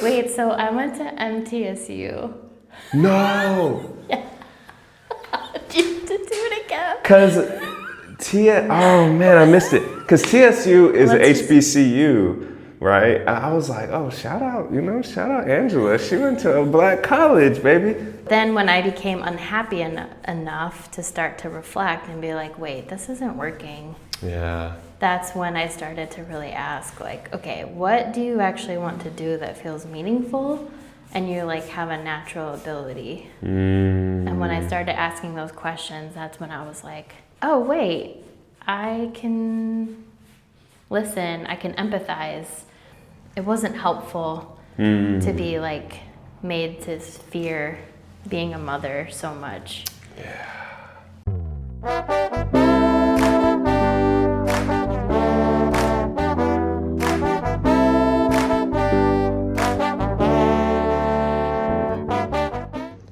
Wait, so I went to MTSU. No. Yeah. Do you have to do it again? Oh man, I missed it. Because TSU is a Let's HBCU, right? I was like, oh, shout out Angela. She went to a black college, baby. Then when I became unhappy enough to start to reflect and be like, wait, this isn't working. Yeah. That's when I started to really ask, like, okay, what do you actually want to do that feels meaningful and you like have a natural ability? And when I started asking those questions, that's when I was like, oh wait, I can listen, I can empathize. It wasn't helpful to be like made to fear being a mother so much. Yeah.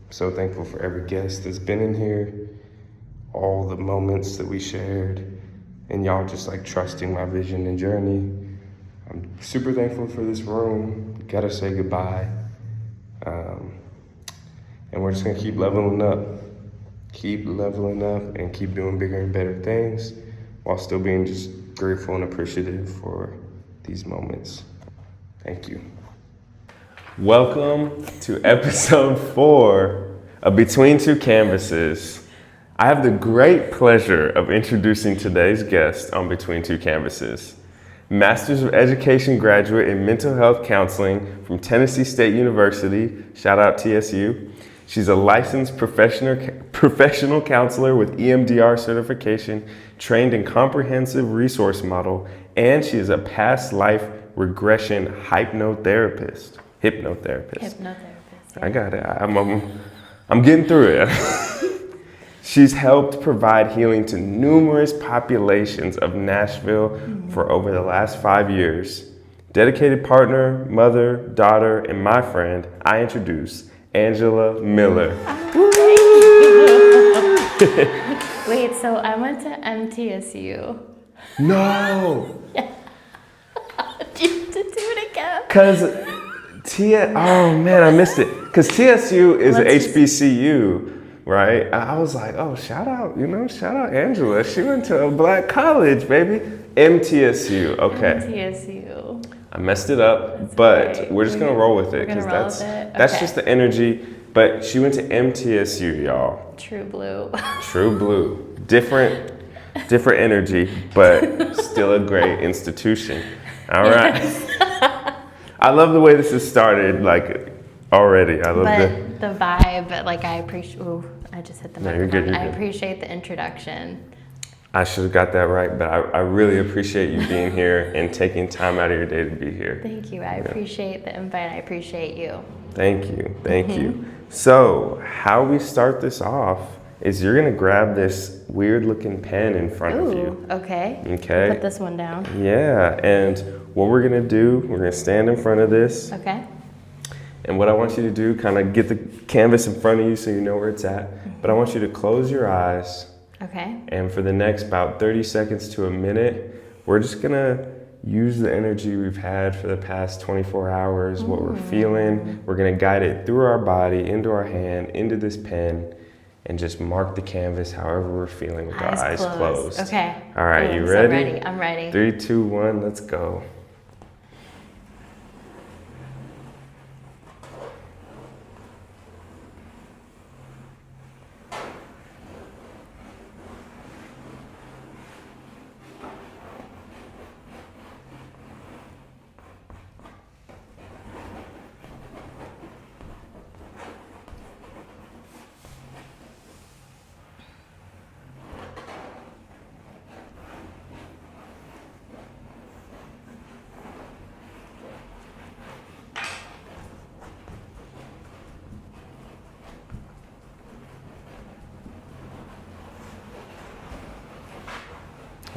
So thankful for every guest that's been in here, all the moments that we shared, and y'all just like trusting my vision and journey. I'm super thankful for this room. Gotta say goodbye. And we're just gonna keep leveling up and keep doing bigger and better things while still being just grateful and appreciative for these moments. Thank you. Welcome to episode 4 of Between Two Canvases. I have the great pleasure of introducing today's guest on Between Two Canvases. Master's of Education graduate in mental health counseling from Tennessee State University, shout out TSU. She's a licensed professional counselor with EMDR certification, trained in comprehensive resource model, and she is a past life regression hypnotherapist. Hypnotherapist. Yeah. I got it. I'm getting through it. She's helped provide healing to numerous populations of Nashville for over the last 5 years. Dedicated partner, mother, daughter, and my friend, I introduce Angela Mueller. Wait, so I went to MTSU. No. Yeah. Do you have to do it again? Oh man, I missed it. Because TSU is a HBCU. Right? I was like, oh, shout out Angela. She went to a black college, baby. MTSU, okay. MTSU. I messed it up, That's but okay. we're just gonna roll with it because that's just the energy. But she went to MTSU, y'all. True blue. True blue. Different energy, but still a great institution. All right. I love the way this has started, like already. I love the vibe, like I appreciate. Ooh, I just hit the microphone. You're good. I appreciate the introduction. I should have got that right, but I really appreciate you being here and taking time out of your day to be here. Thank you. I appreciate the invite. I appreciate you. Thank you. So, how we start this off is you're gonna grab this weird looking pen in front of you. Okay. Okay. Put this one down. Yeah, and what we're gonna do, we're gonna stand in front of this. Okay. And what I want you to do, kind of get the canvas in front of you so you know where it's at. But I want you to close your eyes. Okay. And for the next about 30 seconds to a minute, we're just gonna use the energy we've had for the past 24 hours, what we're feeling. We're gonna guide it through our body, into our hand, into this pen, and just mark the canvas however we're feeling with our eyes closed. Okay. All right, you ready? I'm ready. 3, 2, 1, let's go.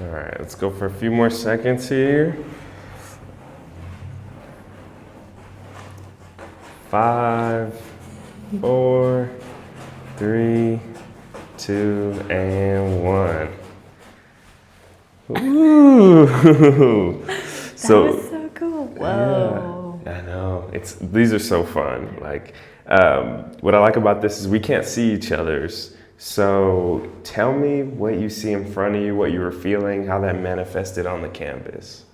All right, let's go for a few more seconds here. 5, 4, 3, 2, and 1. Ooh. That was so cool. Whoa. Yeah, I know. these are so fun. Like, what I like about this is we can't see each other's. So tell me what you see in front of you, what you were feeling, how that manifested on the canvas.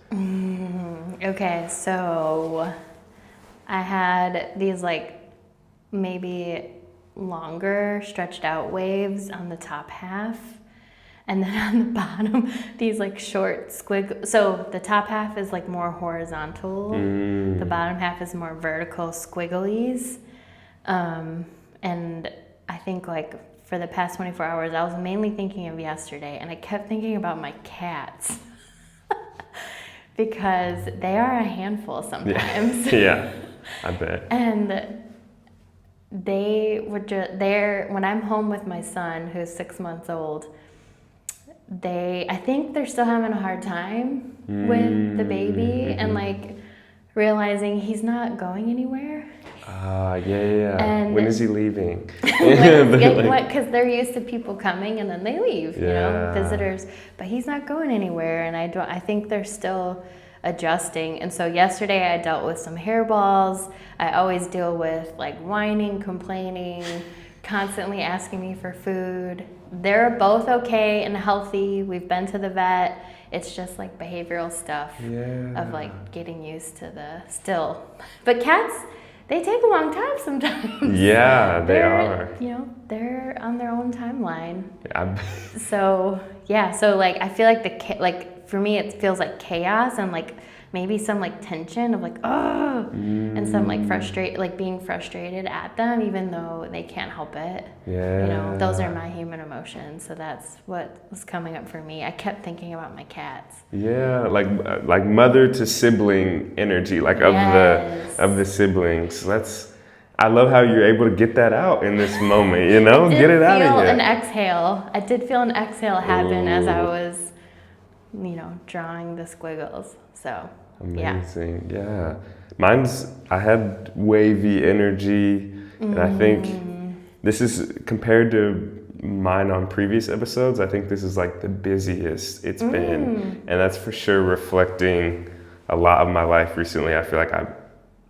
Okay, so I had these like maybe longer stretched out waves on the top half, and then on the bottom these like short squig. So the top half is like more horizontal, the bottom half is more vertical squigglies. And I think like for the past 24 hours I was mainly thinking of yesterday, and I kept thinking about my cats. Because they are a handful sometimes. Yeah, I bet. And they were when I'm home with my son, who's 6 months old, I think they're still having a hard time with the baby and like realizing he's not going anywhere. Yeah. And when is he leaving? Because they're used to people coming and then they leave, visitors. But he's not going anywhere, and I think they're still adjusting. And so yesterday I dealt with some hairballs. I always deal with like whining, complaining, constantly asking me for food. They're both okay and healthy. We've been to the vet. It's just like behavioral stuff of like getting used to But cats, they take a long time sometimes. Yeah, they are. They're on their own timeline. Yeah. So like I feel like for me it feels like chaos and like maybe some like tension of like and some like being frustrated at them even though they can't help it. Yeah. Those are my human emotions. So that's what was coming up for me. I kept thinking about my cats. Yeah, like mother to sibling energy, like of the siblings. I love how you're able to get that out in this moment, get it out of you. I did feel an exhale happen as I was, drawing the squiggles. So, amazing. Yeah. I had wavy energy, and I think this is compared to mine on previous episodes. I think this is like the busiest it's been, and that's for sure reflecting a lot of my life recently. I feel like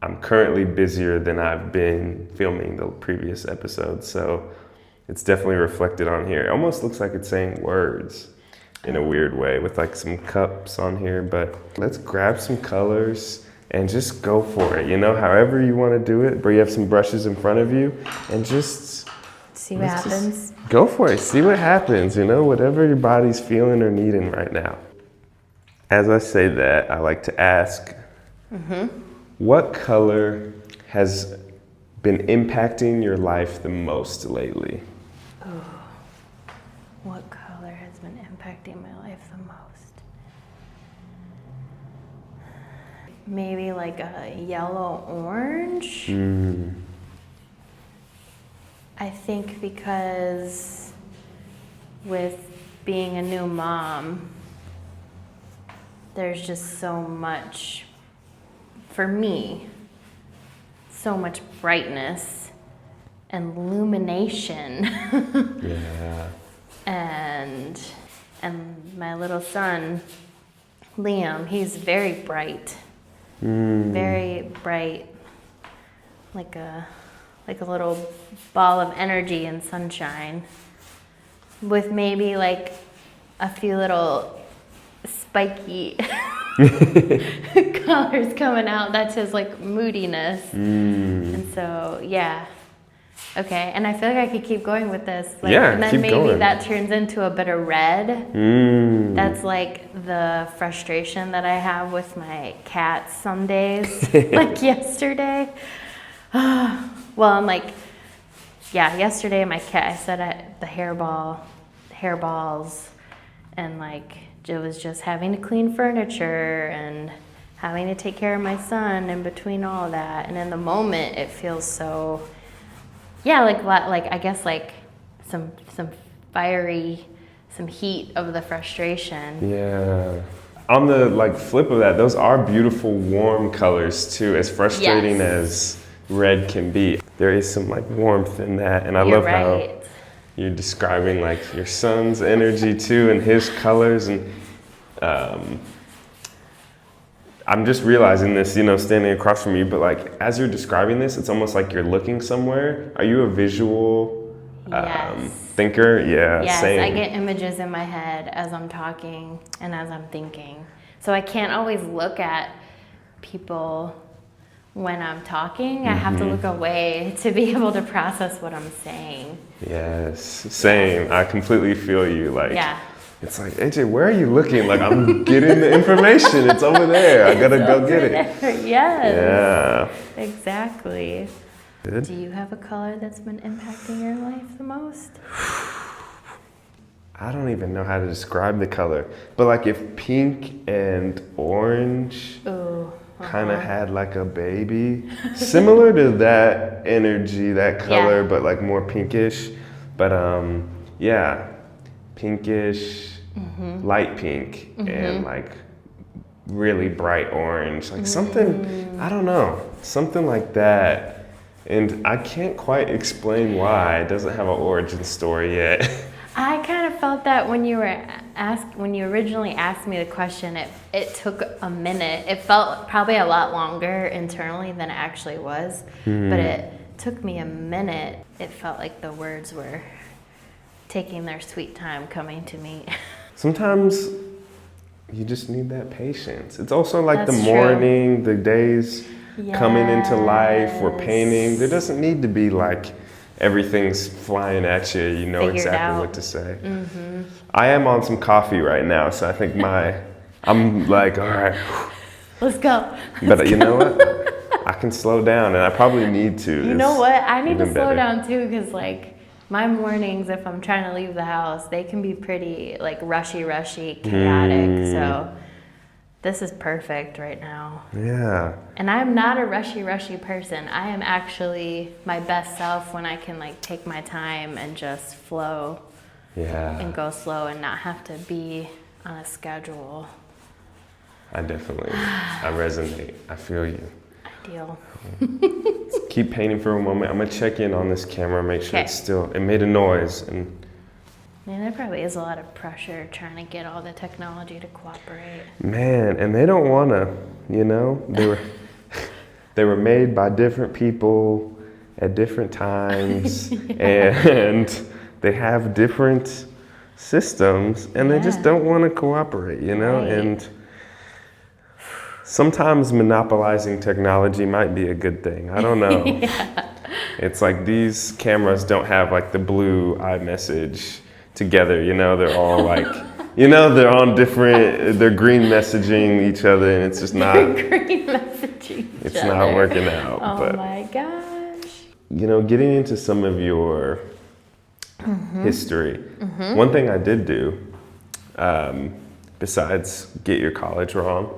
I'm currently busier than I've been filming the previous episodes, so it's definitely reflected on here. It almost looks like it's saying words in a weird way with like some cups on here, but let's grab some colors and just go for it, however you want to do it. But you have some brushes in front of you and just see what happens. Go for it, see what happens, whatever your body's feeling or needing right now. As I say that, I like to ask, what color has been impacting your life the most lately? What color has been impacting my life the most? Maybe like a yellow-orange. I think because with being a new mom, there's just so much, for me, so much brightness and illumination. Yeah. And my little son, Liam, he's very bright. Very bright, like a little ball of energy and sunshine, with maybe like a few little spiky colors coming out. That's his like moodiness. And so okay, and I feel like I could keep going with this. And then maybe going. That turns into a bit of red. That's like the frustration that I have with my cats some days. Like yesterday. Well, I'm like, yesterday my cat, I said the hairballs, and like it was just having to clean furniture and having to take care of my son in between all of that. And in the moment, it feels so, like I guess like some fiery, some heat of the frustration. Yeah. On the like flip of that, those are beautiful warm colors too, as frustrating as red can be. There is some like warmth in that, and I love how you're describing like your son's energy too and his colors, and I'm just realizing this, standing across from you, but like as you're describing this, it's almost like you're looking somewhere. Are you a visual Yes. thinker? Yeah, Yes, same. I get images in my head as I'm talking and as I'm thinking. So I can't always look at people when I'm talking. I have to look away to be able to process what I'm saying. Yes, same. I completely feel you. Like, Yeah. it's like, AJ, where are you looking? Like, I'm getting the information. It's over there. I gotta go get it. Yes. Yeah. Exactly. Good. Do you have a color that's been impacting your life the most? I don't even know how to describe the color, but like if pink and orange Ooh. kind of had like a baby, similar to that energy, that color, Yeah. but like more pinkish. But yeah, pinkish, light pink, and like really bright orange, like something, I don't know, something like that. And I can't quite explain why. It doesn't have an origin story yet. I kind of felt that when you originally asked me the question, it took a minute. It felt probably a lot longer internally than it actually was, but it took me a minute. It felt like the words were taking their sweet time coming to me. Sometimes you just need that patience. It's also like That's the true. morning, the days coming into life, we're Yes. painting. There doesn't need to be like everything's flying at you, you know Figured exactly out. what to say. I am on some coffee right now, so I think I'm like, all right. Let's go. But you know what? I can slow down, and I probably need to. You know what? I need to even slow better. down too, because like my mornings, if I'm trying to leave the house, they can be pretty like rushy, chaotic. So this is perfect right now. Yeah. And I'm not a rushy person. I am actually my best self when I can like take my time and just flow Yeah. and go slow and not have to be on a schedule. I resonate. I feel you. Ideal. Keep painting for a moment. I'm gonna check in on this camera, make sure Okay. it's still, it made a noise. And Man, there probably is a lot of pressure trying to get all the technology to cooperate. man, and they don't wanna, they were made by different people at different times and they have different systems and they just Yeah. don't wanna cooperate, Right. And sometimes monopolizing technology might be a good thing. I don't know. It's like these cameras don't have like the blue iMessage together, They're all like, they're on different, they're green messaging each other and it's just not, Green messaging. it's not working out. Oh But, my gosh. getting into some of your history, one thing I did do, besides get your college wrong,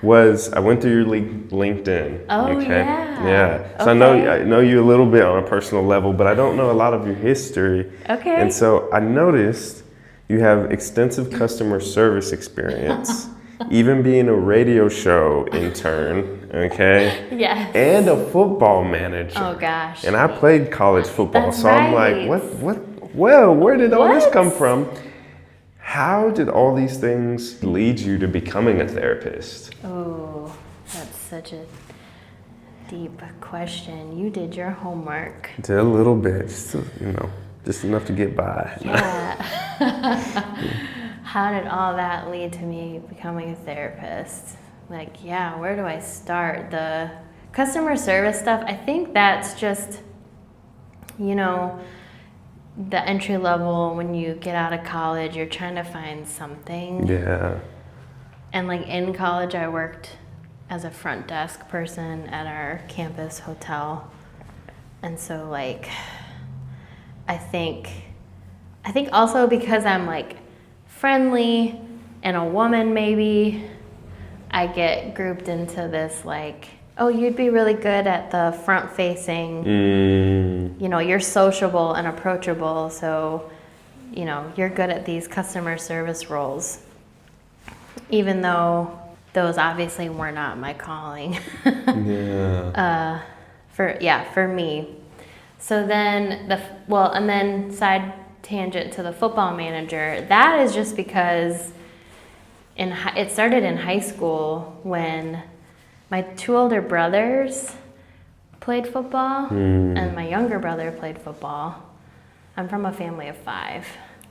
was I went through your LinkedIn. Oh, okay? yeah. Yeah. So Okay. I know you a little bit on a personal level, but I don't know a lot of your history. Okay. And so I noticed you have extensive customer service experience, even being a radio show intern, okay? Yes. And a football manager. Oh gosh. And I played college football, That's so I'm right. like, where did all this What? come from? How did all these things lead you to becoming a therapist? Oh, that's such a deep question. You did your homework. Did a little bit, just enough to get by. Yeah. How did all that lead to me becoming a therapist? Like, yeah, where do I start? The customer service stuff, I think that's just, the entry level when you get out of college, you're trying to find something. Yeah. And like in college, I worked as a front desk person at our campus hotel. And so like, I think also because I'm like friendly and a woman maybe, I get grouped into this like, oh, you'd be really good at the front facing, you're sociable and approachable, so, you're good at these customer service roles. Even though those obviously were not my calling. Yeah. For me. So then and then side tangent to the football manager, that is just because it started in high school when my 2 older brothers played football and my younger brother played football. I'm from a family of 5.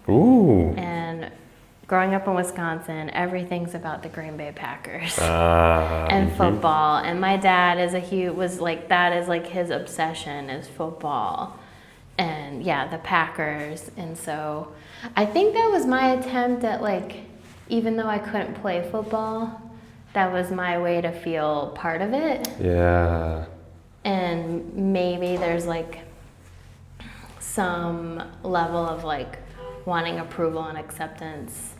Ooh. And growing up in Wisconsin, everything's about the Green Bay Packers and Mm-hmm. football. And my dad is that is like his obsession is football. And yeah, the Packers. And so I think that was my attempt at like, even though I couldn't play football, that was my way to feel part of it. Yeah. And maybe there's like some level of like wanting approval and acceptance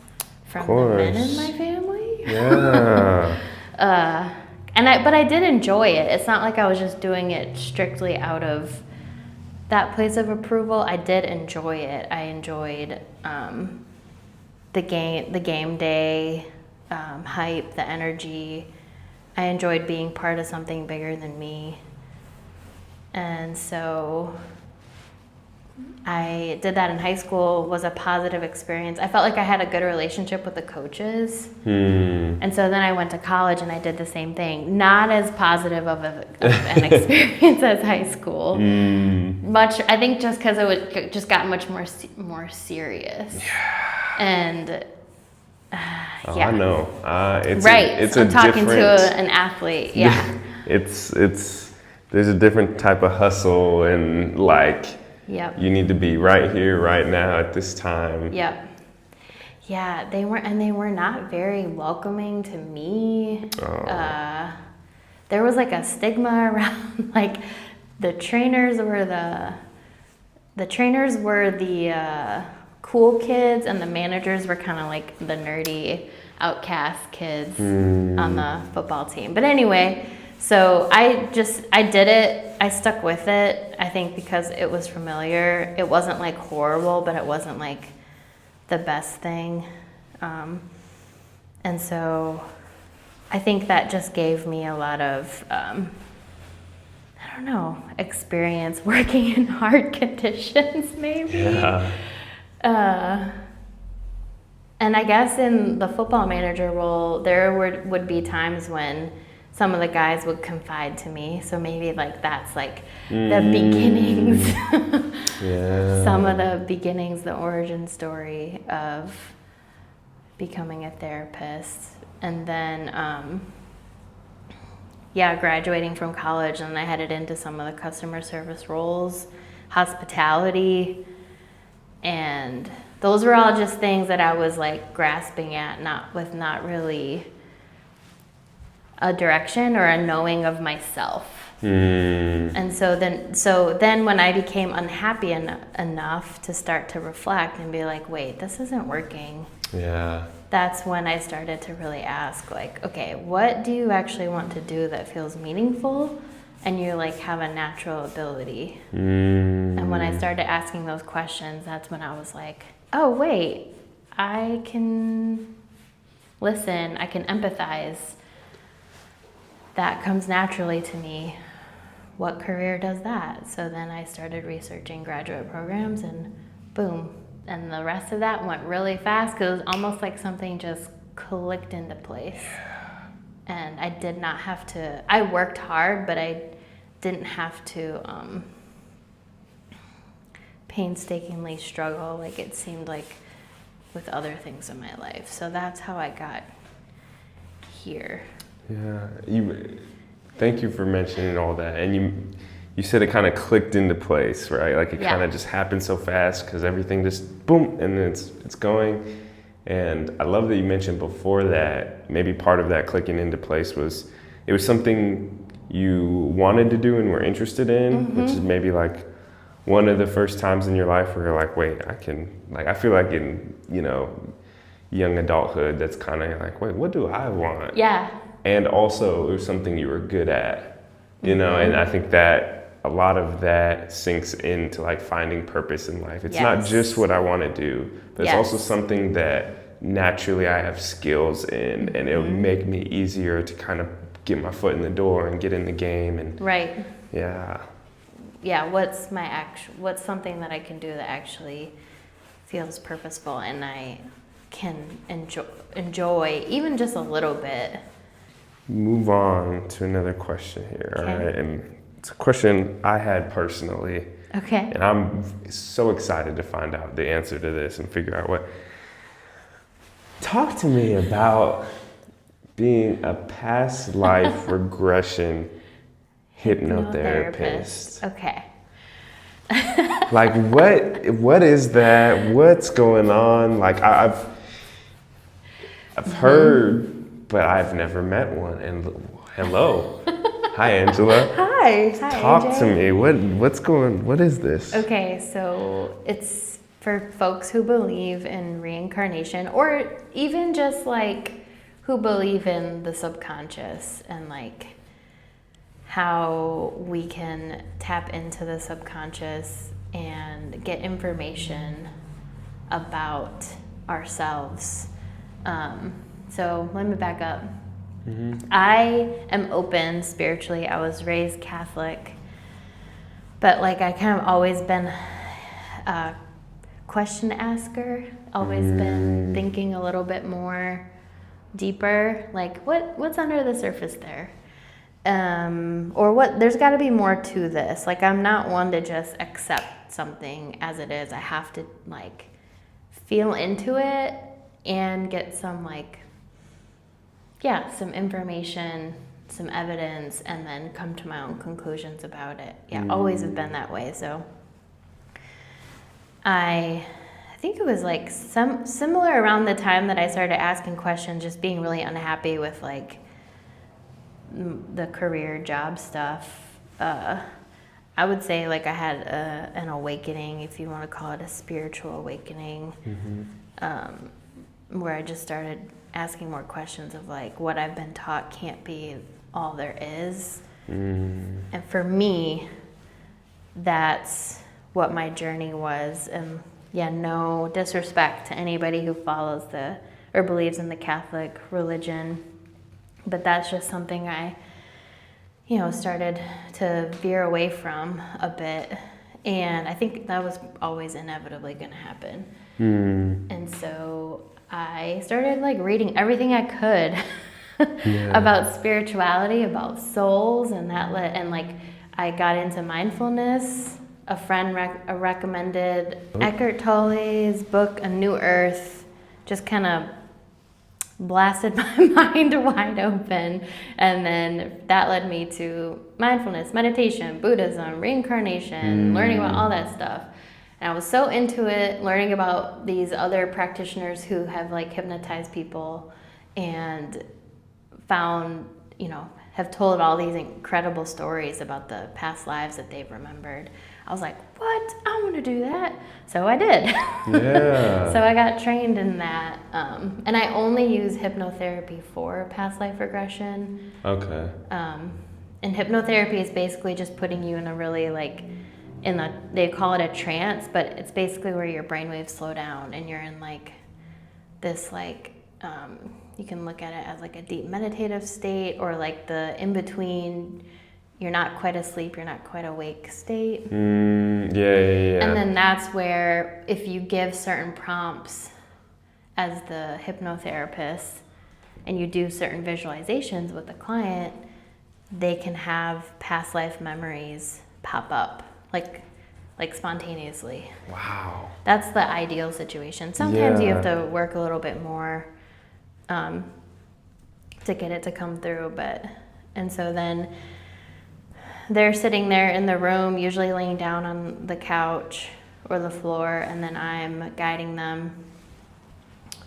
from the men in my family. Yeah. But I did enjoy it. It's not like I was just doing it strictly out of that place of approval. I did enjoy it. I enjoyed the game day hype, the energy. I enjoyed being part of something bigger than me. And so I did that in high school, was a positive experience. I felt like I had a good relationship with the coaches. And so then I went to college and I did the same thing. Not as positive of an experience as high school. I think just because it just got much more serious. Yeah. And I know. I'm talking to an athlete. Yeah. There's a different type of hustle and like, Yep. you need to be right here, right now at this time. Yep. Yeah, they were not very welcoming to me. Oh. There was like a stigma around like the trainers were the cool kids and the managers were kind of like the nerdy outcast kids on the football team. But anyway, so I did it. I stuck with it, I think, because it was familiar. It wasn't like horrible, but it wasn't like the best thing. And so I think that just gave me a lot of, experience working in hard conditions, maybe. Yeah. And I guess in the football manager role, there would be times when some of the guys would confide to me. So maybe like that's like the beginnings. Yeah. Some of the beginnings, the origin story of becoming a therapist. And then, graduating from college, and I headed into some of the customer service roles, hospitality, and those were all just things that I was like grasping at, not really a direction or a knowing of myself. And so then when I became unhappy enough to start to reflect and be like, wait, this isn't working. Yeah. That's when I started to really ask like, okay, what do you actually want to do that feels meaningful and you like have a natural ability? And when I started asking those questions, that's when I was like, oh wait, I can listen, I can empathize. That comes naturally to me. What career does that? So then I started researching graduate programs and boom. And the rest of that went really fast because it was almost like something just clicked into place. And I did not have to, I worked hard, but I didn't have to painstakingly struggle like it seemed like with other things in my life. So that's how I got here. Yeah, thank you for mentioning all that. And you said it kind of clicked into place, right? Like it kind of just happened so fast because everything just boom, and then it's going. And I love that you mentioned before that maybe part of that clicking into place was it was something you wanted to do and were interested in, which is maybe like one of the first times in your life where you're like, wait, I feel like in, young adulthood, that's kind of like, wait, what do I want? Yeah. And also it was something you were good at, and I think that a lot of that sinks into like finding purpose in life. It's not just what I want to do, but it's also something that naturally I have skills in, and it would make me easier to kind of get my foot in the door and get in the game. And right. Yeah. What's something that I can do that actually feels purposeful? And can enjoy even just a little bit. Move on to another question here. Okay. All right, and it's a question I had personally. Okay. And I'm so excited to find out the answer to this and figure out what. Talk to me about being a past life regression hypnotherapist. Okay. Like what is that? What's going on? Like I've heard, but I've never met one. And hello. Hi, Angela. Hi. Talk AJ. to me. What is this? Okay, so it's for folks who believe in reincarnation, or even just like who believe in the subconscious and like how we can tap into the subconscious and get information about ourselves. So let me back up. I am open spiritually. I was raised Catholic, but like I kind of always been a question asker, always been thinking a little bit more deeper, like what's under the surface there? Or what, there's got to be more to this. Like I'm not one to just accept something as it is. I have to like feel into it and get some like, yeah, some information, some evidence, and then come to my own conclusions about it. Yeah, always have been that way. So I think it was like similar around the time that I started asking questions, just being really unhappy with like the career job stuff. I would say like I had an awakening, if you want to call it a spiritual awakening, where I just started asking more questions of like what I've been taught can't be all there is. And for me, that's what my journey was. And yeah, no disrespect to anybody who follows or believes in the Catholic religion, but that's just something I, started to veer away from a bit. And I think that was always inevitably going to happen. And so I started like reading everything I could about spirituality, about souls, and like I got into mindfulness. A friend recommended Eckhart Tolle's book, A New Earth, just kind of blasted my mind wide open. And then that led me to mindfulness, meditation, Buddhism, reincarnation, learning about all that stuff. And I was so into it, learning about these other practitioners who have like hypnotized people and found, have told all these incredible stories about the past lives that they've remembered. I was like, what? I want to do that. So I did. Yeah. So I got trained in that. And I only use hypnotherapy for past life regression. Okay. And hypnotherapy is basically just putting you in a really like, they call it a trance, but it's basically where your brainwaves slow down and you're in like this like, you can look at it as like a deep meditative state, or like the in-between, you're not quite asleep, you're not quite awake state. Yeah. And then that's where if you give certain prompts as the hypnotherapist and you do certain visualizations with the client, they can have past life memories pop up like spontaneously. Wow. That's the ideal situation. Sometimes you have to work a little bit more to get it to come through, and so then they're sitting there in the room, usually laying down on the couch or the floor, and then I'm guiding them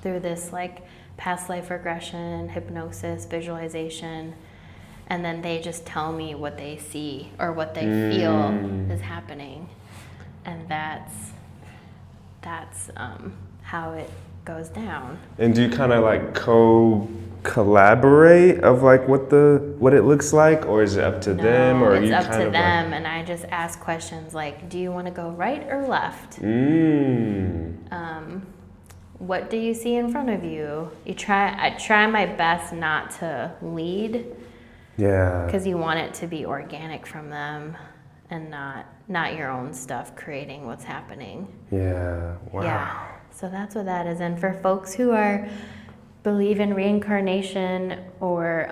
through this like past life regression, hypnosis, visualization, and then they just tell me what they see or what they feel is happening, and that's how it goes down. And do you kind of like collaborate of like what it looks like, or is it up to them, or it's you up kind to of them, like... and I just ask questions like, do you want to go right or left? What do you see in front of you? I try my best not to lead, because you want it to be organic from them and not your own stuff creating what's happening. Yeah. Wow. Yeah. So that's what that is. And for folks who believe in reincarnation, or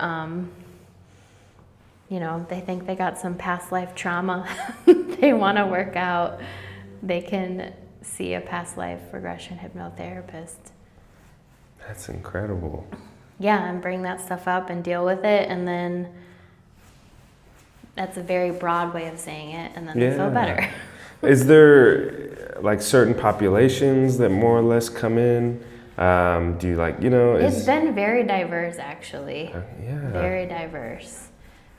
they think they got some past life trauma they want to work out, they can see a past life regression hypnotherapist. That's incredible. Yeah, and bring that stuff up and deal with it, and then that's a very broad way of saying it, and then they feel better. Is there like certain populations that more or less come in? Do you It's been very diverse, actually. Very diverse.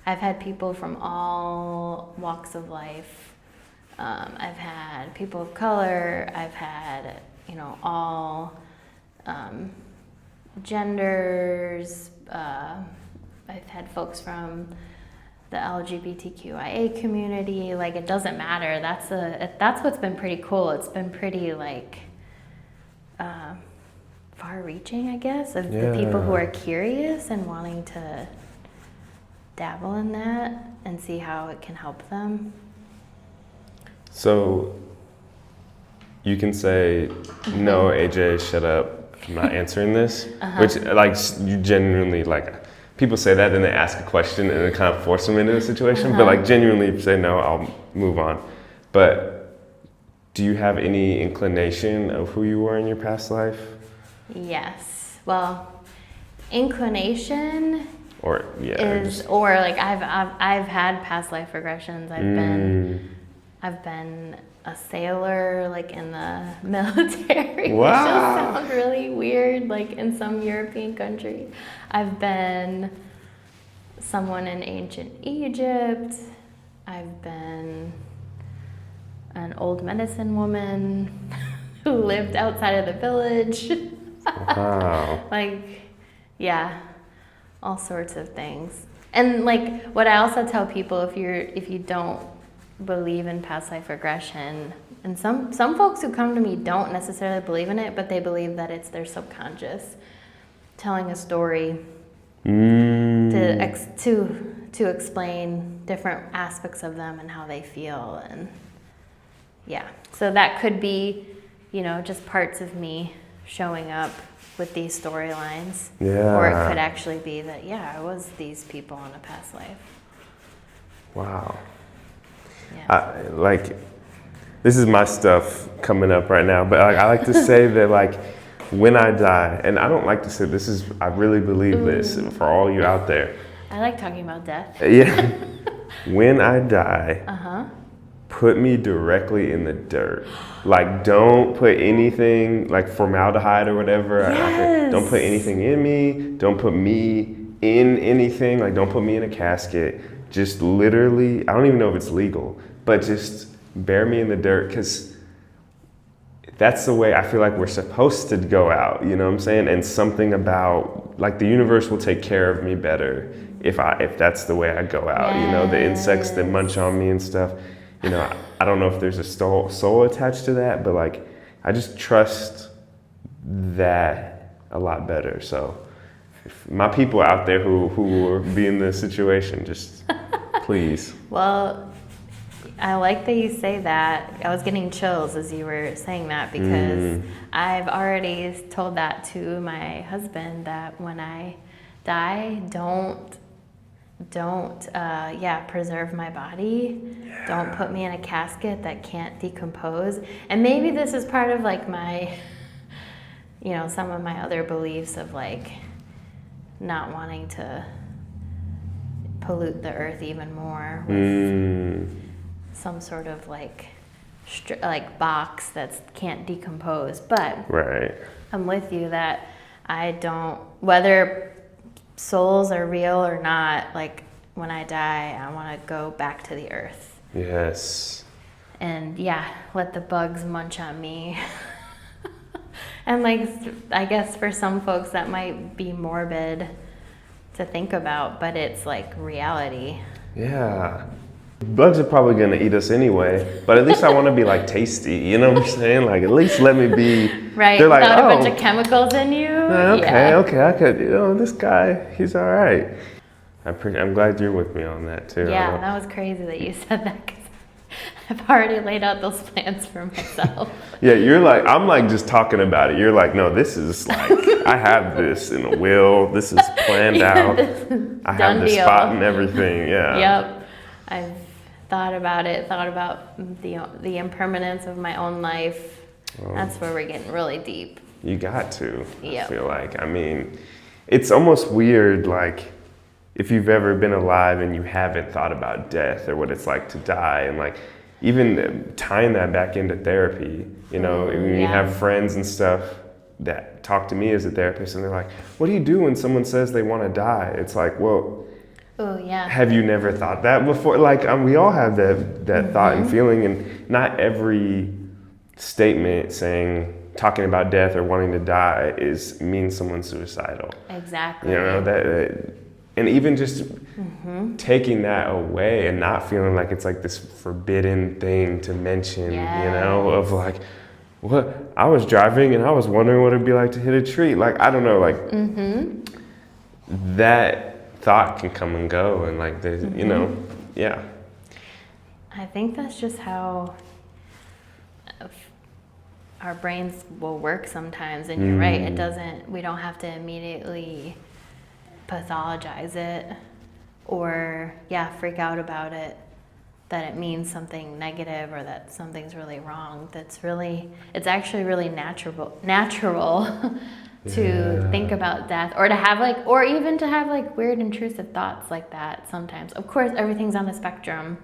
I've had people from all walks of life. I've had people of color. I've had, all genders. I've had folks from the LGBTQIA community. Like, it doesn't matter. That's what's been pretty cool. It's been pretty far-reaching, I guess, of the people who are curious and wanting to dabble in that and see how it can help them. So you can say, no, AJ, shut up, I'm not answering this, which you genuinely people say that and they ask a question and it kind of force them into the situation, but genuinely say, no, I'll move on. But do you have any inclination of who you were in your past life? Yes. Well, inclination I've had past life regressions. I've been a sailor, in the military, wow. Which just sounds really weird, in some European country. I've been someone in ancient Egypt. I've been an old medicine woman who lived outside of the village. Wow. All sorts of things. And what I also tell people, if you don't believe in past life regression, and some folks who come to me don't necessarily believe in it, but they believe that it's their subconscious telling a story to explain different aspects of them and how they feel. And so that could be, just parts of me showing up with these storylines. Yeah. Or it could actually be that, I was these people in a past life. Wow. Yeah. This is my stuff coming up right now, but I like to say that when I die, and I don't like to say this I really believe this for all you out there. I like talking about death. Yeah. When I die, put me directly in the dirt. Don't put anything formaldehyde or whatever. Yes. Don't put anything in me. Don't put me in anything. Don't put me in a casket. Just literally, I don't even know if it's legal, but just bury me in the dirt, because that's the way I feel like we're supposed to go out, you know what I'm saying? And something about, the universe will take care of me better if that's the way I go out, Yes. The insects that munch on me and stuff, I don't know if there's a soul attached to that, but I just trust that a lot better. So if my people out there who will be in this situation, just please. Well, I like that you say that. I was getting chills as you were saying that, because I've already told that to my husband, that when I die, don't preserve my body. Yeah. Don't put me in a casket that can't decompose. And maybe this is part of my, some of my other beliefs of not wanting to pollute the earth even more with some sort of box that can't decompose. But right. I'm with you that I don't, whether souls are real or not, when I die, I want to go back to the earth. Yes. And let the bugs munch on me. And I guess for some folks that might be morbid to think about, but it's reality. Yeah. Bugs are probably going to eat us anyway, but at least I want to be tasty, you know what I'm saying? At least let me be. Right, they're without a bunch of chemicals in you. Okay, I could, this guy, he's all right. I'm glad you're with me on that too. Yeah, that was crazy that you said that, 'cause I've already laid out those plans for myself. Yeah, I'm like just talking about it. You're like, no, this is like, I have this in a will. This is planned out. I have the deal. spot and everything. Yeah. Yep. I've thought about it, thought about the impermanence of my own life. That's where we're getting really deep. You got to. Yep. I feel like, I mean, it's almost weird, like, if you've ever been alive and you haven't thought about death or what it's like to die, and like even tying that back into therapy, you know, when you have friends and stuff that talk to me as a therapist and they're like, what do you do when someone says they want to die? It's like, well, have you never thought that before? Like, we all have that thought and feeling, and not every statement talking about death or wanting to die means someone's suicidal. Exactly. You know, that and even just taking that away and not feeling like it's like this forbidden thing to mention, you know, of like, what, I was driving and I was wondering what it'd be like to hit a tree. Like, I don't know, like that thought can come and go, and like there's, you know, I think that's just how our brains will work sometimes, and you're right, we don't have to immediately pathologize it or freak out about it, that it means something negative or that something's really wrong. It's actually really natural to think about death, or to have or even to have weird intrusive thoughts like that sometimes. Of course, everything's on the spectrum.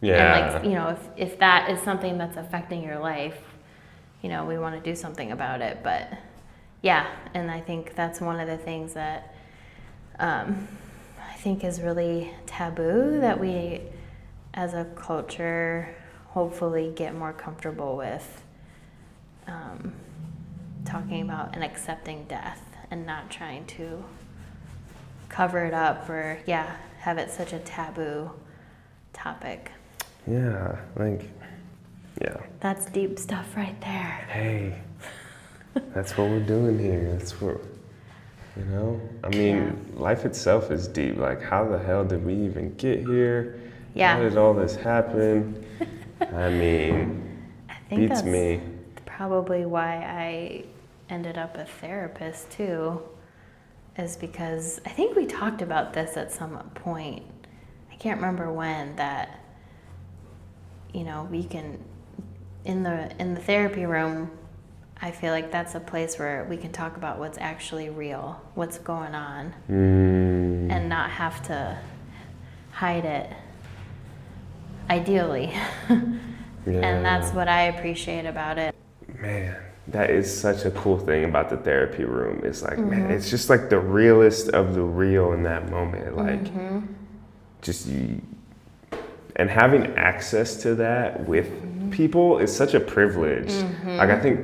And you know, if that is something that's affecting your life, you know, we want to do something about it. But and I think that's one of the things that I think is really taboo, that we as a culture hopefully get more comfortable with talking about and accepting death, and not trying to cover it up or have it such a taboo topic. That's deep stuff right there. Hey, that's what we're doing here. That's what, you know, I mean, life itself is deep. Like, how the hell did we even get here? How did all this happen? I mean, I think beats that's me. Probably why I ended up a therapist too, is because I think we talked about this at some point. I can't remember when, that, you know, we can, in the therapy room, I feel like that's a place where we can talk about what's actually real, what's going on, and not have to hide it, ideally. And that's what I appreciate about it. Man, that is such a cool thing about the therapy room. It's like, man, it's just like the realest of the real in that moment. Like, and having access to that with people is such a privilege. Like, I think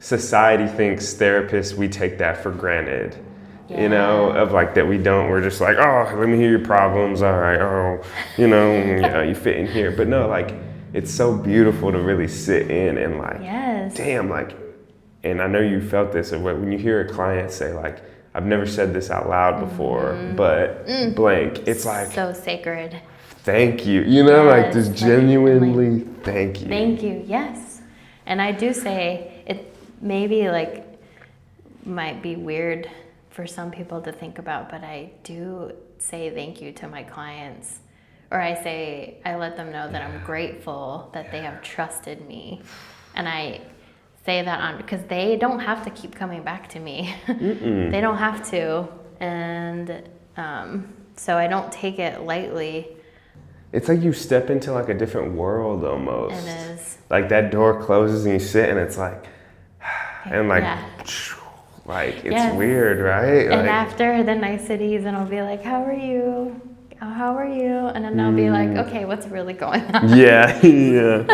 society thinks therapists, we take that for granted. You know, of like that we're just like, oh, let me hear your problems. All right, oh, you know, you fit in here. But no, like, it's so beautiful to really sit in and like, damn, like, and I know you felt this, when you hear a client say like, I've never said this out loud before, but blank, it's like, so sacred. Thank you. You know, like, just genuinely thank you. Thank you, yes. And I do say, it maybe like might be weird for some people to think about, but I do say thank you to my clients. Or I let them know that I'm grateful that they have trusted me. And I say that because they don't have to keep coming back to me. They don't have to. And so I don't take it lightly. It's like you step into like a different world almost. It is. Like that door closes and you sit and it's like, and like, like it's weird, right? And like, after the niceties, and I'll be like, how are you? Oh, how are you? And then I'll be like, okay, what's really going on?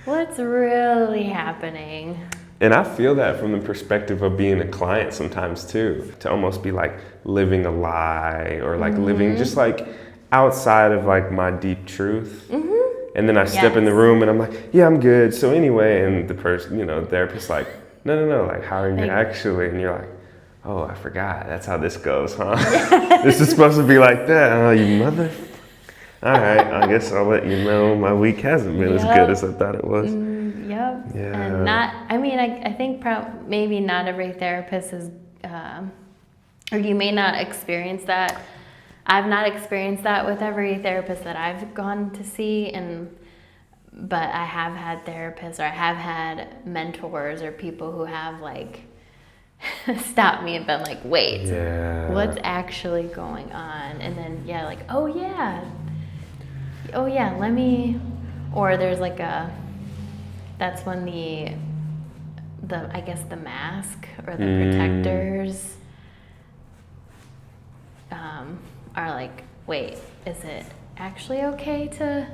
What's really happening? And I feel that from the perspective of being a client sometimes too, to almost be like living a lie, or like living just like outside of like my deep truth. And then I step in the room and I'm like, yeah, I'm good. So anyway, and the person, you know, the therapist's like, no, like, how are you actually? And you're like, oh, I forgot. That's how this goes, huh? This is supposed to be like that. Oh, you mother. All right, I guess I'll let you know my week hasn't been as good as I thought it was. Yep. Yeah. And I think maybe not every therapist is, or you may not experience that. I've not experienced that with every therapist that I've gone to see, but I have had therapists, or I have had mentors or people who have like stopped me and been like, wait, what's actually going on? And then, like, oh yeah, let me, or there's like that's when the I guess the mask or the protectors are like, wait, is it actually okay to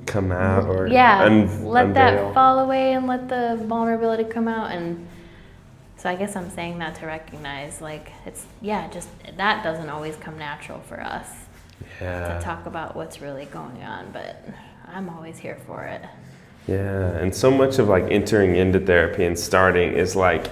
come out or let unveil. that fall away and let the vulnerability come out? And so I guess I'm saying that to recognize, like, it's just that doesn't always come natural for us to talk about what's really going on, but I'm always here for it. And so much of like entering into therapy and starting is like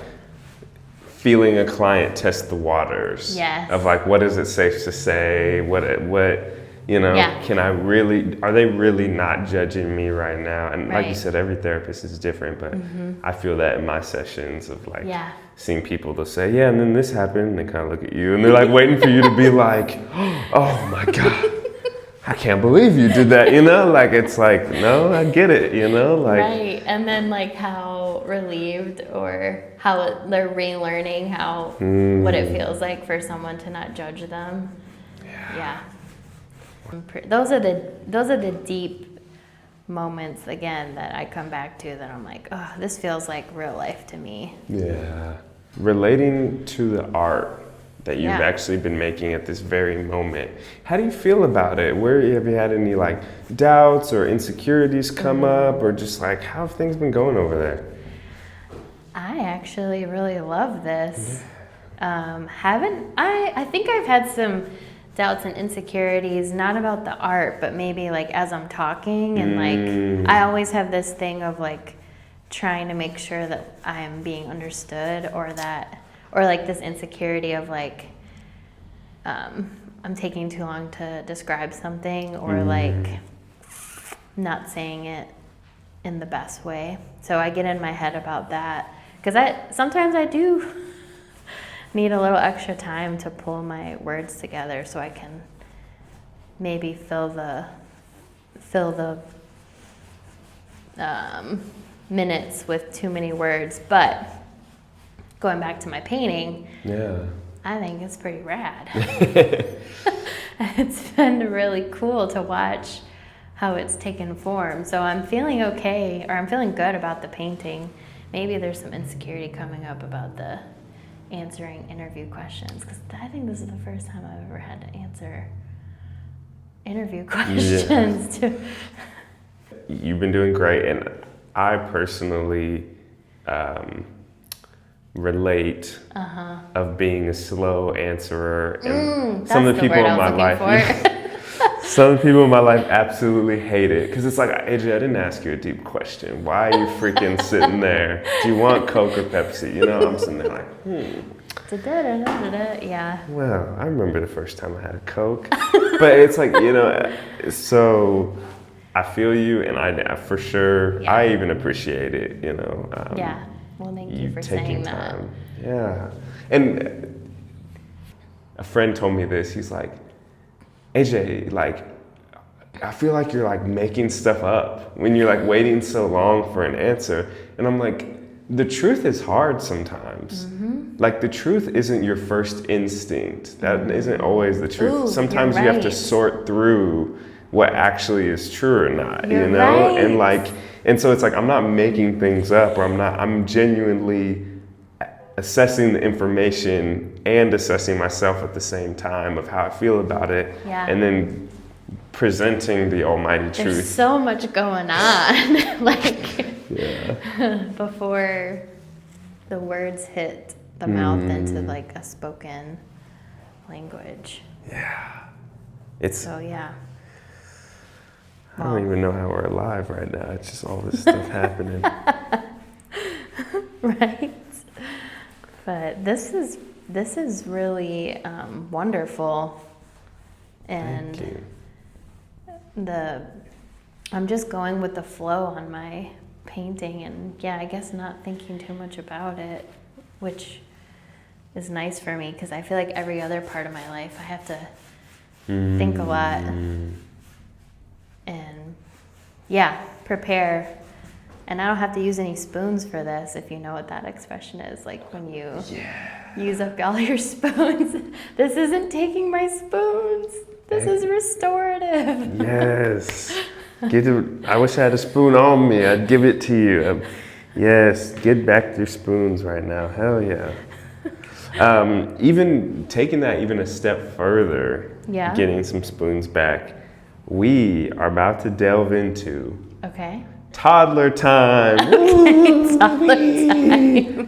feeling a client test the waters of like, what is it safe to say, what can I really, are they really not judging me right now? And like you said, every therapist is different, but I feel that in my sessions of like seeing people to say, and then this happened, and they kind of look at you and they're like waiting for you to be like, oh my God, I can't believe you did that, like, it's like, no, I get it, like. Right, and then like how relieved or how they're relearning what it feels like for someone to not judge them. Those are the deep moments, again, that I come back to that I'm like, oh, this feels like real life to me. Relating to the art that you've actually been making at this very moment, how do you feel about it? Have you had any like doubts or insecurities come up, or just like, how have things been going over there? I actually really love this. I think I've had some doubts and insecurities, not about the art, but maybe like as I'm talking, and like I always have this thing of like trying to make sure that I'm being understood, or like this insecurity of like I'm taking too long to describe something, or like not saying it in the best way. So I get in my head about that, because sometimes I do need a little extra time to pull my words together so I can maybe fill the minutes with too many words. But going back to my painting, I think it's pretty rad. It's been really cool to watch how it's taken form. So I'm feeling okay, or I'm feeling good about the painting. Maybe there's some insecurity coming up about the answering interview questions, because I think this is the first time I've ever had to answer interview questions. You've been doing great, and I personally relate of being a slow answerer, and some of the people in my life some people in my life absolutely hate it, because it's like, AJ, I didn't ask you a deep question. Why are you freaking sitting there? Do you want Coke or Pepsi? I'm sitting there like, Well, I remember the first time I had a Coke. But it's like, so I feel you, and I for sure, I even appreciate it, Well, thank you for saying that. And a friend told me this. He's like, AJ, like, I feel like you're like making stuff up when you're like waiting so long for an answer. And I'm like, the truth is hard sometimes. Like, the truth isn't your first instinct. That isn't always the truth. Ooh, sometimes you have to sort through what actually is true or not, And like, and so it's like, I'm not making things up, or I'm genuinely assessing the information and assessing myself at the same time of how I feel about it, and then presenting the almighty truth. There's so much going on, like, before the words hit the mouth into like a spoken language. It's so I don't even know how we're alive right now. It's just all this stuff happening. Right. But this is really wonderful, And Thank you. I'm just going with the flow on my painting, and yeah, I guess not thinking too much about it, which is nice for me because I feel like every other part of my life I have to think a lot and yeah, prepare. And I don't have to use any spoons for this, if you know what that expression is, like when you use up all your spoons. This isn't taking my spoons. This is restorative. Yes. I wish I had a spoon on me. I'd give it to you. Yes, get back your spoons right now. Hell yeah. Even taking that even a step further, getting some spoons back, we are about to delve into toddler time. Toddler time.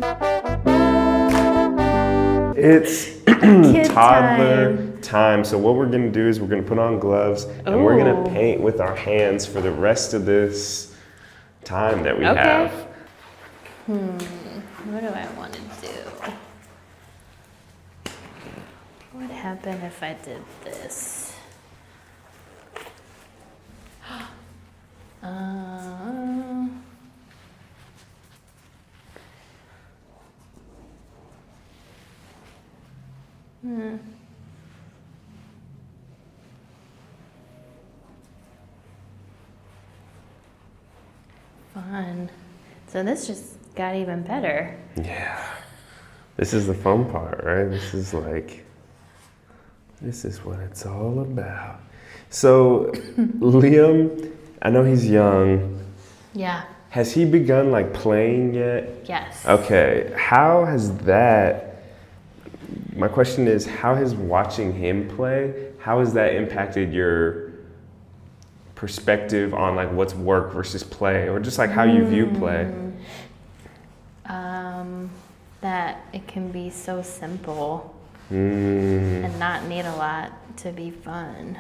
It's toddler time. So what we're going to do is we're going to put on gloves and we're going to paint with our hands for the rest of this time that we have. What do I want to do? What would happen if I did this? Fun. So this just got even better. Yeah. This is the fun part, right? This is what it's all about. So, Liam, I know he's young. Yeah. Has he begun like playing yet? Yes. Okay. My question is, how has watching him play, how has that impacted your perspective on like what's work versus play, or just like how you view play? That it can be so simple and not need a lot to be fun.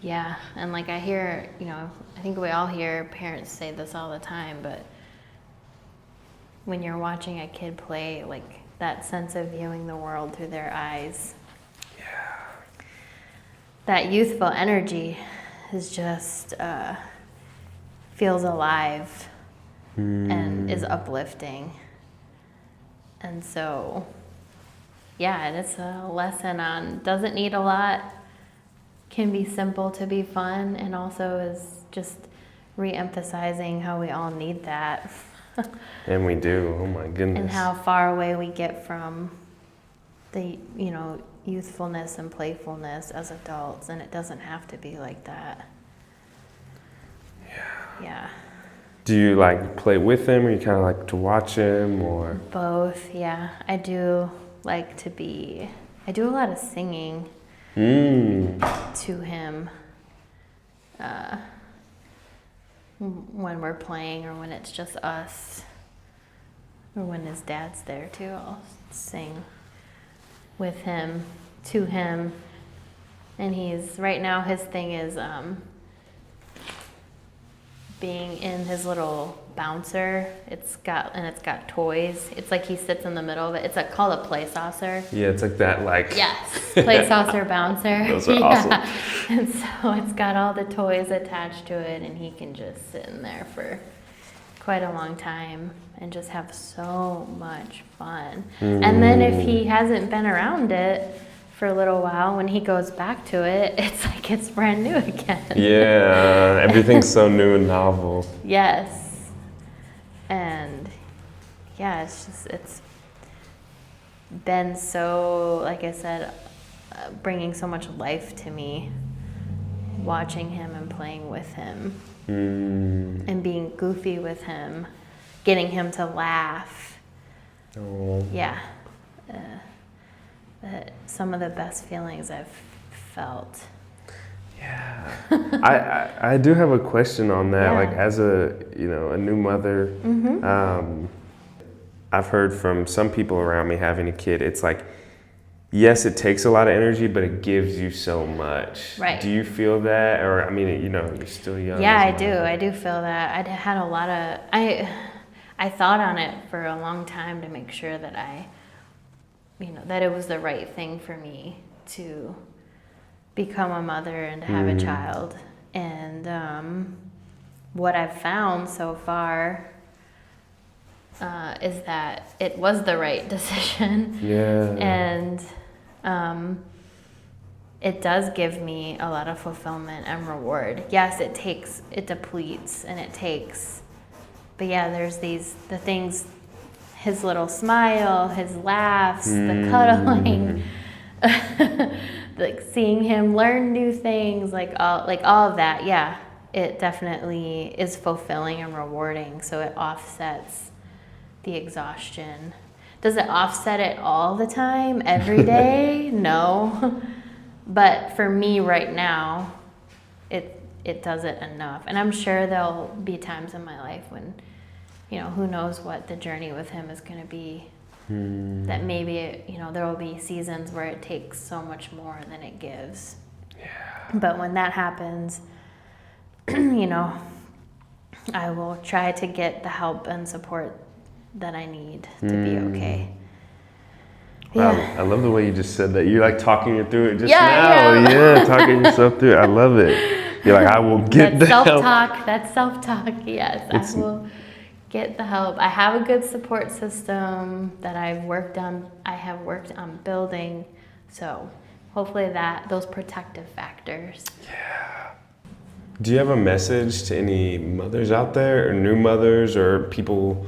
Yeah, and like I hear, I think we all hear parents say this all the time, but when you're watching a kid play, like that sense of viewing the world through their eyes, that youthful energy is just feels alive and is uplifting. And so, yeah, and it's a lesson on doesn't need a lot, can be simple to be fun, and also is just re-emphasizing how we all need that. And we do, oh my goodness. And how far away we get from the, youthfulness and playfulness as adults, and it doesn't have to be like that. Yeah. Do you like play with him, or you kind of like to watch him, or? Both, yeah. I do a lot of singing to him when we're playing, or when it's just us, or when his dad's there too. I'll sing with him, to him, and right now his thing is being in his little bouncer. It's got toys. It's like he sits in the middle of it. It's called a play saucer. Yeah, it's like that, like. Yes, play saucer bouncer. Those are awesome. And so it's got all the toys attached to it, and he can just sit in there for quite a long time and just have so much fun. And then if he hasn't been around it for a little while, when he goes back to it, it's like it's brand new again. Yeah, everything's so new and novel. Yes. And yeah, it's been so, like I said, bringing so much life to me, watching him and playing with him and being goofy with him, getting him to laugh. Oh. Yeah. Some of the best feelings I've felt. Yeah. I do have a question on that. Yeah. Like, as a new mother, I've heard from some people around me having a kid, it's like, yes, it takes a lot of energy, but it gives you so much. Right. Do you feel that? Or, I mean, you're still young. Yeah, I do. I do feel that. I had a lot of, I thought on it for a long time to make sure that that it was the right thing for me to become a mother and to have a child. And what I've found so far is that it was the right decision. Yeah. And it does give me a lot of fulfillment and reward. Yes, it depletes and it takes, but yeah, there's the things, his little smile, his laughs, the cuddling, like seeing him learn new things, like all of that. Yeah, it definitely is fulfilling and rewarding. So it offsets the exhaustion. Does it offset it all the time, every day? No. But for me right now, it does it enough. And I'm sure there'll be times in my life when, who knows what the journey with him is going to be. That maybe, there will be seasons where it takes so much more than it gives. Yeah. But when that happens, I will try to get the help and support that I need to be okay. Wow, Yeah. I love the way you just said that. You're like talking it through it just Yeah, now. yeah. Yeah, talking yourself through it. I love it. You're like, I will get the help. That's self-talk, yes. I will get the help. I have a good support system that I have worked on building. So hopefully those protective factors. Yeah. Do you have a message to any mothers out there, or new mothers, or people,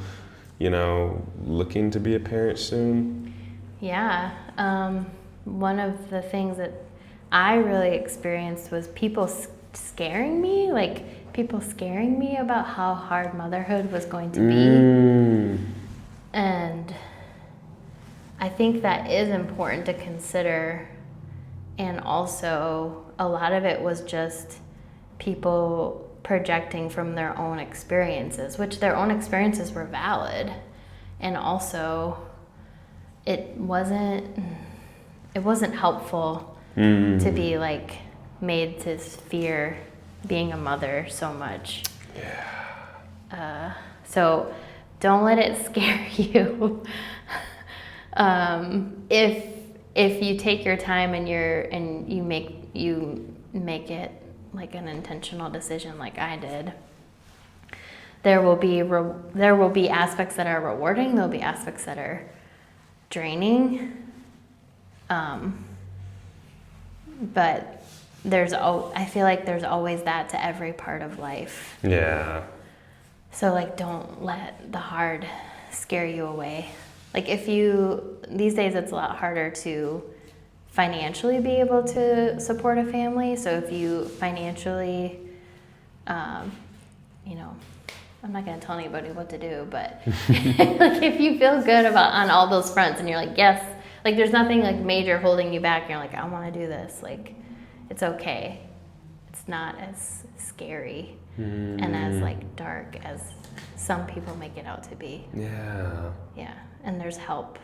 looking to be a parent soon? Yeah. One of the things that I really experienced was people scaring me about how hard motherhood was going to be. And I think that is important to consider. And also, a lot of it was just people projecting from their own experiences, which their own experiences were valid. And also, it wasn't helpful to be like made to fear being a mother so much. Yeah. So don't let it scare you. If you take your time and you make it like an intentional decision, like I did, there will be aspects that are rewarding. There'll be aspects that are draining. But I feel like there's always that to every part of life. Yeah. So like, don't let the hard scare you away. Like these days it's a lot harder to financially be able to support a family. So if you financially, I'm not going to tell anybody what to do, but like if you feel good on all those fronts and you're like, yes, like there's nothing like major holding you back. You're like, I want to do this. Like, it's okay. It's not as scary and as like dark as some people make it out to be. Yeah. Yeah. And there's help.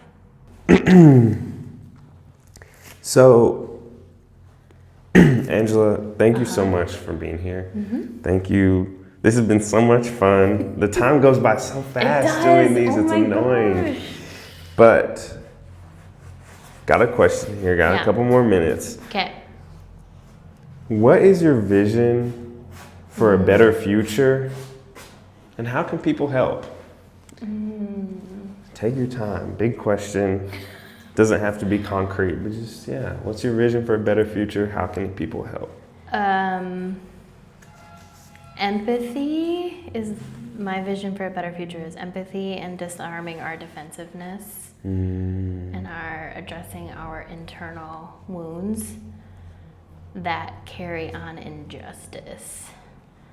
So, Angela, thank you so much for being here. Thank you. This has been so much fun. The time goes by so fast doing these. It's annoying. Gosh. But got a question here. Got a couple more minutes. Okay. What is your vision for a better future, and how can people help? Take your time. Big question. Doesn't have to be concrete, but just, what's your vision for a better future? How can people help? Empathy is my vision for a better future, is empathy and disarming our defensiveness and addressing our internal wounds that carry on injustice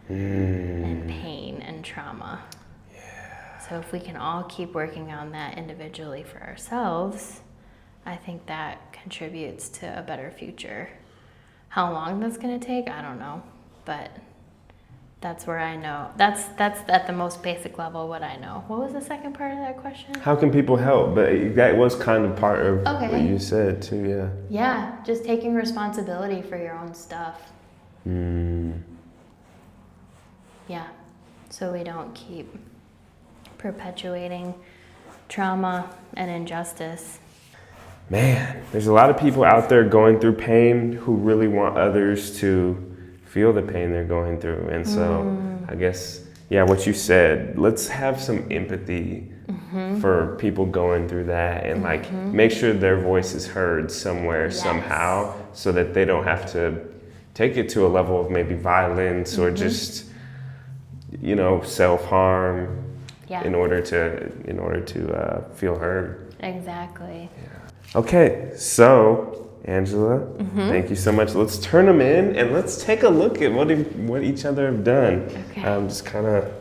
and pain and trauma. So if we can all keep working on that individually for ourselves, I think that contributes to a better future. How long that's going to take, I don't know, but that's where I know. That's at the most basic level what I know. What was the second part of that question? How can people help? But that was kind of part of Okay. what you said too, yeah. Yeah, just taking responsibility for your own stuff. Yeah, so we don't keep perpetuating trauma and injustice. man, there's a lot of people out there going through pain who really want others to feel the pain they're going through. And so I guess, yeah, what you said, let's have some empathy for people going through that, and like make sure their voice is heard somewhere, somehow, so that they don't have to take it to a level of maybe violence or just, you know, self-harm in order to feel heard. Exactly. Yeah. Okay, so Angela, thank you so much. Let's turn them in and let's take a look at what each other have done. Okay. Just kind of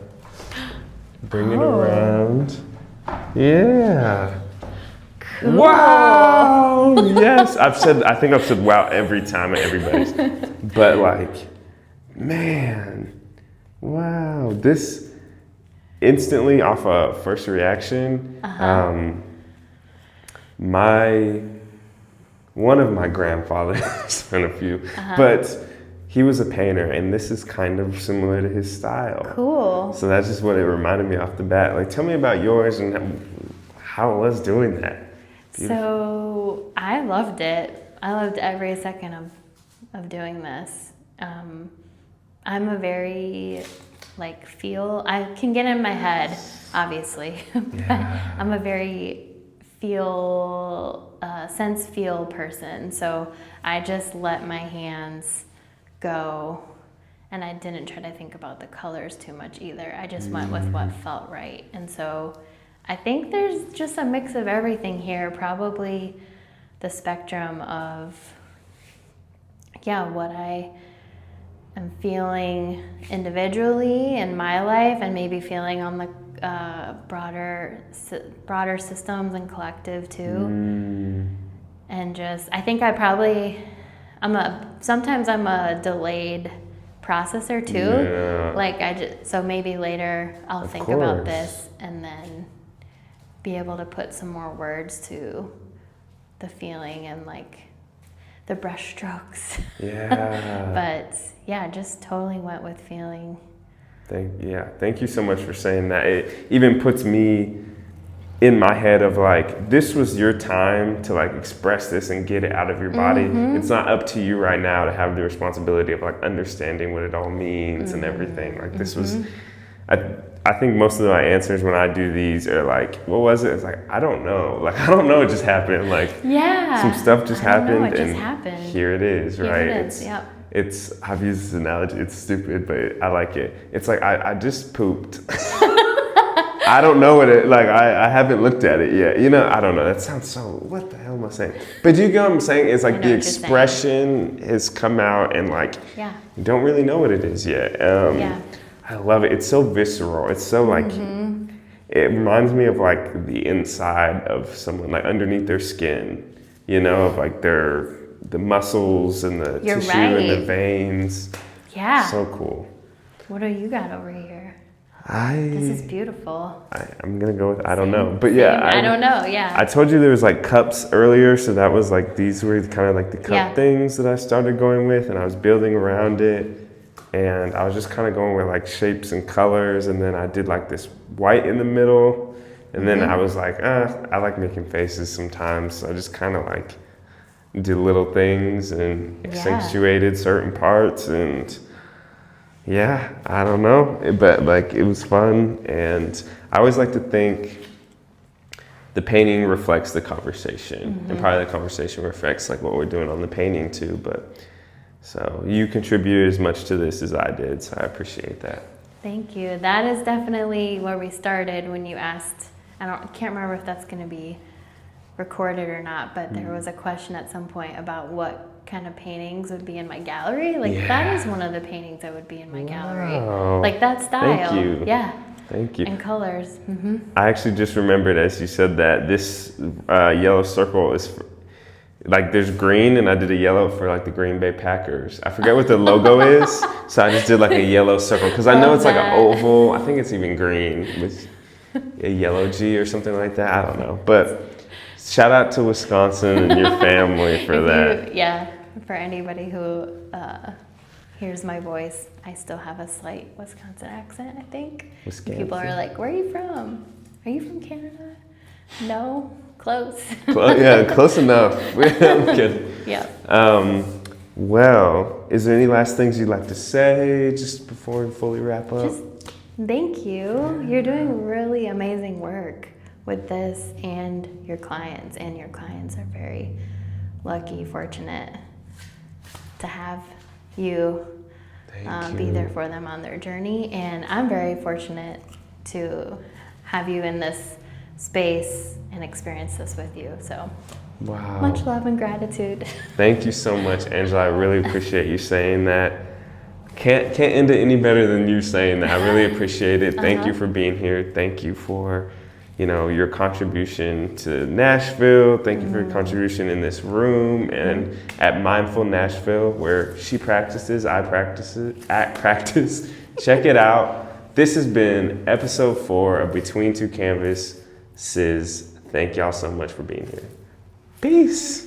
bring it around. Yeah. Cool. Wow. Yes. I think I've said wow every time at everybody's. But like, man, wow. This instantly off a first reaction, one of my grandfathers, been a few, but he was a painter, and this is kind of similar to his style. Cool. So that's just what it reminded me off the bat. Like, tell me about yours and how it was doing that. Beautiful. So I loved it. I loved every second of doing this. I'm a very, like, I can get in my head, obviously, but I'm a very sense feel person. So I just let my hands go, and I didn't try to think about the colors too much either. I just went with what felt right. And so I think there's just a mix of everything here, probably the spectrum of what I am feeling individually in my life, and maybe feeling on the broader systems and collective too. And just, I think sometimes I'm a delayed processor too. Yeah. Like so maybe later I'll think about this and then be able to put some more words to the feeling and like the brush strokes. Yeah. But yeah, just totally went with feeling. Thank you so much for saying that. It even puts me in my head of like, this was your time to like express this and get it out of your body. It's not up to you right now to have the responsibility of like understanding what it all means and everything. Like this was, I think most of my answers when I do these are like, what was it? It's like, I don't know. Like, I don't know. It just happened. Like, some stuff just happened, and here it is, right? It's, I've used this analogy. It's stupid, but I like it. It's like, I just pooped. I don't know what I haven't looked at it yet. You know, I don't know. That sounds so, what the hell am I saying? But do you get what I'm saying? It's like the expression has come out, and like, you don't really know what it is yet. I love it. It's so visceral. It's so like, it reminds me of like the inside of someone, like underneath their skin, you know, of like the muscles and the tissue and the veins. Yeah. So cool. What do you got over here? This is beautiful. I'm going to go with, I don't know. But yeah. I don't know, I told you there was like cups earlier. So that was like, these were kind of like the cup things that I started going with, and I was building around it. And I was just kind of going with like shapes and colors. And then I did like this white in the middle. And then I was like, I like making faces sometimes. So I just kind of like did little things and accentuated certain parts. And I don't know, but like it was fun. And I always like to think the painting reflects the conversation, and probably the conversation reflects like what we're doing on the painting too. But so you contributed as much to this as I did, so I appreciate that. Thank you. That is definitely where we started when you asked. I can't remember if that's going to be recorded or not, but there was a question at some point about what kind of paintings would be in my gallery. Like that is one of the paintings that would be in my gallery. Like that style. Thank you. Yeah. Thank you. And colors. I actually just remembered as you said that this yellow circle is like there's green, and I did a yellow for like the Green Bay Packers. I forget what the logo is, so I just did like a yellow circle because I know it's like an oval. I think it's even green with a yellow G or something like that. I don't know, but shout out to Wisconsin and your family for that. For anybody who hears my voice, I still have a slight Wisconsin accent, I think. People are like, where are you from? Are you from Canada? No. Close. Yeah, close enough. I'm kidding. Yeah. Well, is there any last things you'd like to say just before we fully wrap up? Just thank you. You're doing really amazing work with this and your clients. And your clients are very lucky, fortunate to have you, be there for them on their journey. And I'm very fortunate to have you in this space and experience this with you. So Wow. much love and gratitude. Thank you so much, Angela. I really appreciate you saying that. Can't end it any better than you saying that. I really appreciate it. Thank you for being here. Thank you for, your contribution to Nashville. Thank you for your contribution in this room and at Mindful Nashville, where she practices, I practice. Check it out. This has been episode 4 of Between Two Canvases. Thank y'all so much for being here. Peace.